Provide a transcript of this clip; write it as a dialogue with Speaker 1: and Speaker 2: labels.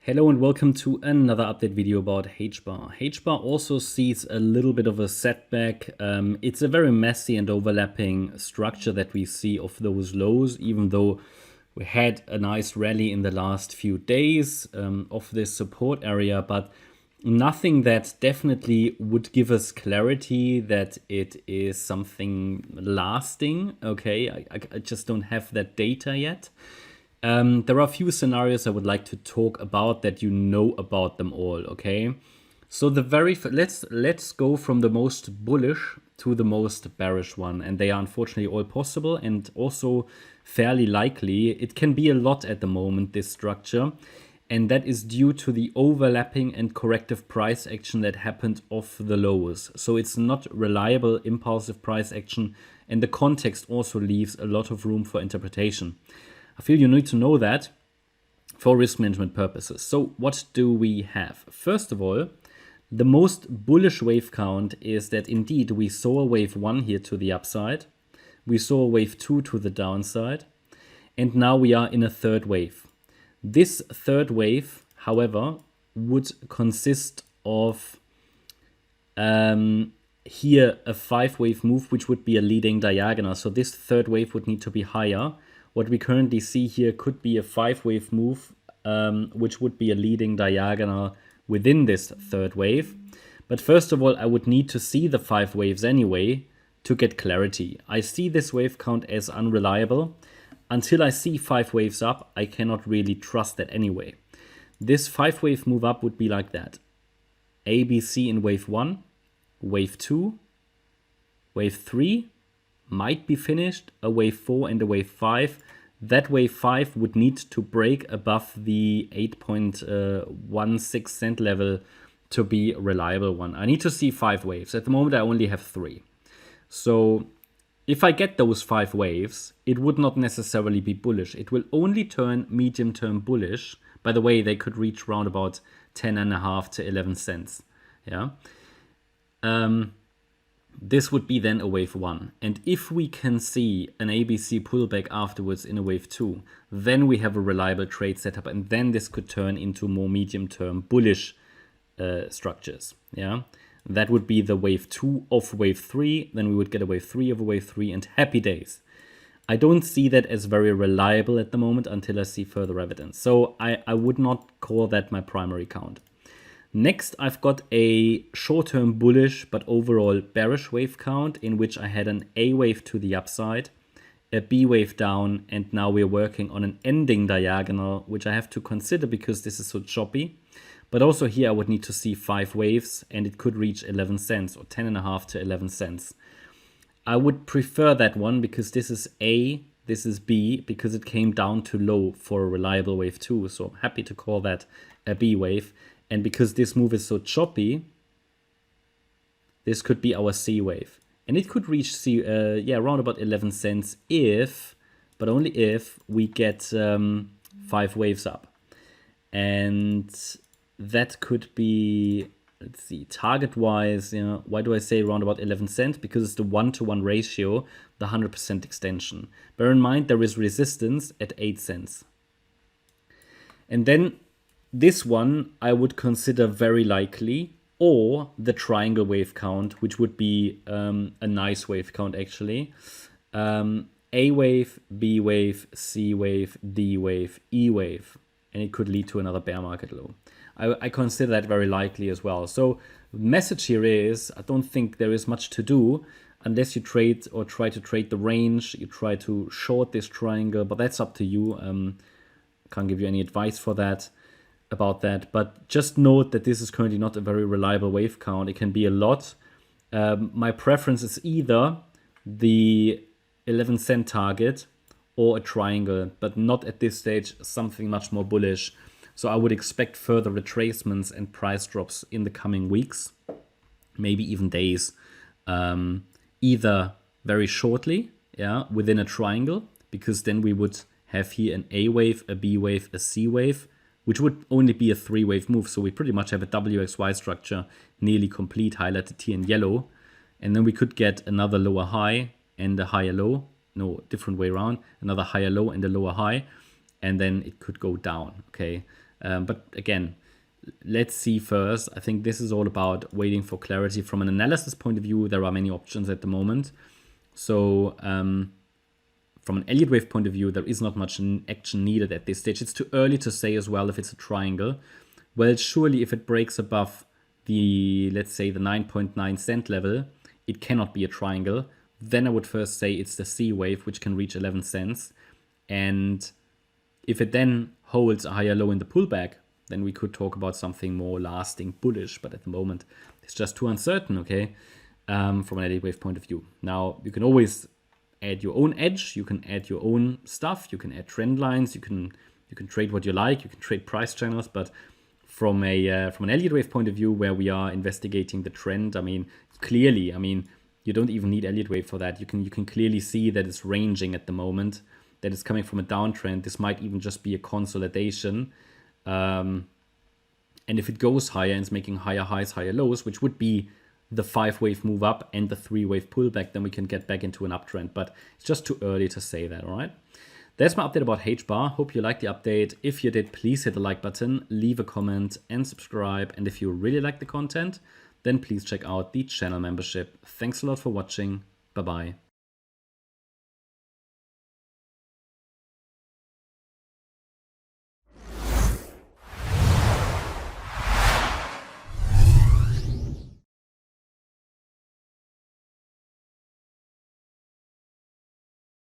Speaker 1: Hello and welcome to another update video about HBAR. HBAR also sees a little bit of a setback. It's a very messy and overlapping structure that we see of those lows, even though we had a nice rally in the last few days of this support area, but nothing that definitely would give us clarity that it is something lasting. Okay, I just don't have that data yet. There are a few scenarios I would like to talk about that you know about them all, okay? So the let's go from the most bullish to the most bearish one, and they are unfortunately all possible and also fairly likely. It can be a lot at the moment, this structure, and that is due to the overlapping and corrective price action that happened off the lows. So it's not reliable impulsive price action, and the context also leaves a lot of room for interpretation. I feel you need to know that for risk management purposes. So what do we have? First of all, the most bullish wave count is that indeed we saw a wave 1 here to the upside. We saw a wave 2 to the downside. And now we are in a third wave. This third wave, however, would consist of here a 5-wave move, which would be a leading diagonal. So this third wave would need to be higher. What we currently see here could be a 5-wave move, which would be a leading diagonal within this third wave. But first of all, I would need to see the 5 waves anyway to get clarity. I see this wave count as unreliable. Until I see 5 waves up, I cannot really trust that anyway. This 5-wave move up would be like that. A, B, C in wave 1, wave 2, wave 3, might be finished, a wave 4 and a wave 5. That wave 5 would need to break above the 8.16 cent level to be a reliable one. I need to see 5 waves. At the moment I only have 3. So if I get those 5 waves, it would not necessarily be bullish. It will only turn medium term bullish. By the way, they could reach around about 10.5 to 11 cents. Yeah. This would be then a wave 1. And if we can see an ABC pullback afterwards in a wave 2, then we have a reliable trade setup. And then this could turn into more medium-term bullish structures. Yeah, that would be the wave 2 of wave 3. Then we would get a wave 3 of a wave 3 and happy days. I don't see that as very reliable at the moment until I see further evidence. So I would not call that my primary count. Next, I've got a short-term bullish but overall bearish wave count in which I had an A wave to the upside, a B wave down, and now we're working on an ending diagonal, which I have to consider because this is so choppy. But also here I would need to see 5 waves and it could reach 11 cents or 10.5 to 11 cents. I would prefer that one because this is A, this is B, because it came down too low for a reliable wave 2. So I'm happy to call that a B wave. And because this move is so choppy, this could be our C wave. And it could reach C, around about 11 cents if, but only if, we get 5 waves up. And that could be, let's see, target-wise, why do I say around about 11 cents? Because it's the 1-to-1 ratio, the 100% extension. Bear in mind, there is resistance at 8 cents. And then this one I would consider very likely, or the triangle wave count, which would be a nice wave count actually. A wave, B wave, C wave, D wave, E wave, and it could lead to another bear market low. I consider that very likely as well. So the message here is, I don't think there is much to do unless you trade or try to trade the range, you try to short this triangle, but that's up to you. Can't give you any advice for that. About that, but just note that this is currently not a very reliable wave count. It can be a lot. My preference is either the 11 cent target or a triangle, but not at this stage something much more bullish. So I would expect further retracements and price drops in the coming weeks, maybe even days, either very shortly, within a triangle, because then we would have here an A wave, a B wave, a C wave, which would only be a 3-wave move. So we pretty much have a WXY structure nearly complete, highlighted here in yellow. And then we could get another lower high and a higher low. No, different way around. Another higher low and a lower high. And then it could go down, okay? But again, let's see first. I think this is all about waiting for clarity. From an analysis point of view, there are many options at the moment. So from an Elliott Wave point of view, there is not much action needed at this stage. It's too early to say as well if it's a triangle. Well, surely if it breaks above the, let's say, the 9.9 cent level, it cannot be a triangle. Then I would first say it's the C wave, which can reach 11 cents. And if it then holds a higher low in the pullback, then we could talk about something more lasting bullish. But at the moment, it's just too uncertain, okay, from an Elliott Wave point of view. Now, you can always add your own edge. You can add your own stuff. You can add trend lines. You can trade what you like. You can trade price channels. But from an Elliott Wave point of view, where we are investigating the trend, I mean, clearly, I mean, you don't even need Elliott Wave for that. You can clearly see that it's ranging at the moment, that it's coming from a downtrend. This might even just be a consolidation. And if it goes higher and it's making higher highs, higher lows, which would be the 5-wave move up and the 3-wave pullback, then we can get back into an uptrend. But it's just too early to say that, all right? That's my update about HBAR. Hope you liked the update. If you did, please hit the like button, leave a comment and subscribe. And if you really like the content, then please check out the channel membership. Thanks a lot for watching. Bye-bye.